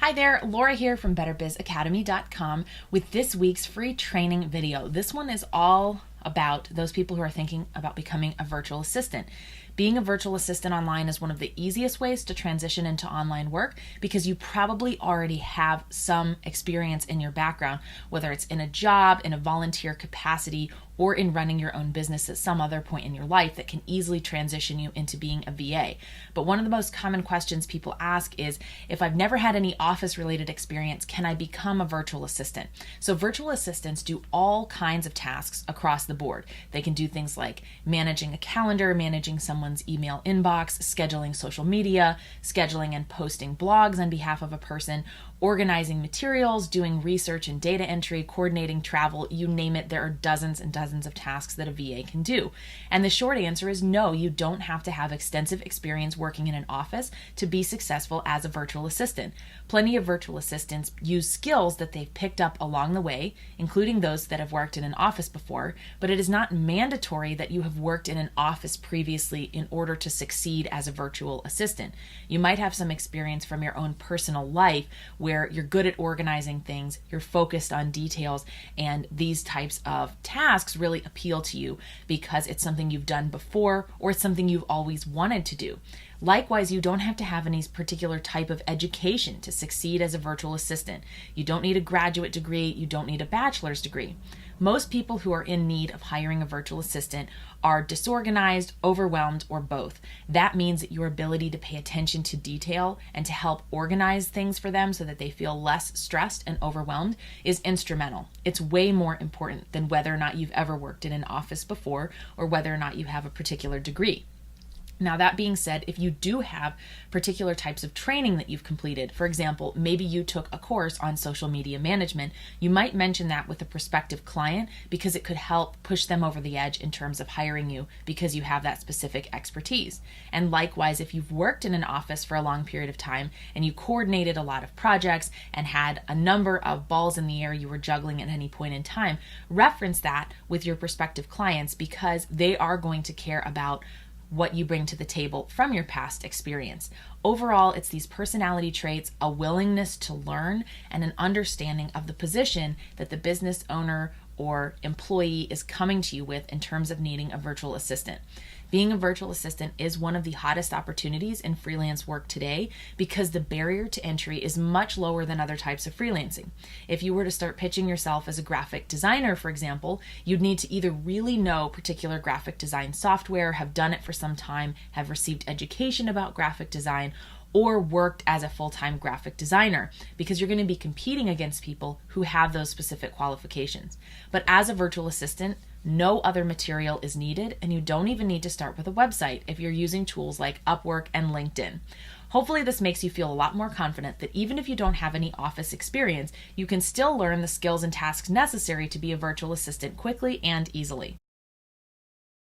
Hi there, Laura here from BetterBizAcademy.com with this week's free training video. This one is all about those people who are thinking about becoming a virtual assistant. Being a virtual assistant online is one of the easiest ways to transition into online work because you probably already have some experience in your background, whether it's in a job, in a volunteer capacity, or in running your own business at some other point in your life that can easily transition you into being a VA. But one of the most common questions people ask is, if I've never had any office-related experience, can I become a virtual assistant? So virtual assistants do all kinds of tasks across the board. They can do things like managing a calendar, managing someone's email inbox, scheduling social media, scheduling and posting blogs on behalf of a person, organizing materials, doing research and data entry, coordinating travel, you name it. There are dozens and dozens of tasks that a VA can do. And the short answer is no, you don't have to have extensive experience working in an office to be successful as a virtual assistant. Plenty of virtual assistants use skills that they've picked up along the way, including those that have worked in an office before, but it is not mandatory that you have worked in an office previously in order to succeed as a virtual assistant. You might have some experience from your own personal life where you're good at organizing things, you're focused on details, and these types of tasks really appeal to you because it's something you've done before or it's something you've always wanted to do. Likewise, you don't have to have any particular type of education to succeed as a virtual assistant. You don't need a graduate degree, you don't need a bachelor's degree. Most people who are in need of hiring a virtual assistant are disorganized, overwhelmed, or both. That means that your ability to pay attention to detail and to help organize things for them so that they feel less stressed and overwhelmed is instrumental. It's way more important than whether or not you've ever worked in an office before or whether or not you have a particular degree. Now, that being said, if you do have particular types of training that you've completed, for example, maybe you took a course on social media management, you might mention that with a prospective client because it could help push them over the edge in terms of hiring you because you have that specific expertise. And likewise, if you've worked in an office for a long period of time and you coordinated a lot of projects and had a number of balls in the air you were juggling at any point in time, reference that with your prospective clients because they are going to care about what you bring to the table from your past experience. Overall, it's these personality traits, a willingness to learn, and an understanding of the position that the business owner or employee is coming to you with in terms of needing a virtual assistant. Being a virtual assistant is one of the hottest opportunities in freelance work today because the barrier to entry is much lower than other types of freelancing. If you were to start pitching yourself as a graphic designer, for example, you'd need to either really know particular graphic design software, have done it for some time, have received education about graphic design, or worked as a full-time graphic designer because you're going to be competing against people who have those specific qualifications. But as a virtual assistant, no other material is needed, and you don't even need to start with a website if you're using tools like Upwork and LinkedIn. Hopefully this makes you feel a lot more confident that even if you don't have any office experience, you can still learn the skills and tasks necessary to be a virtual assistant quickly and easily.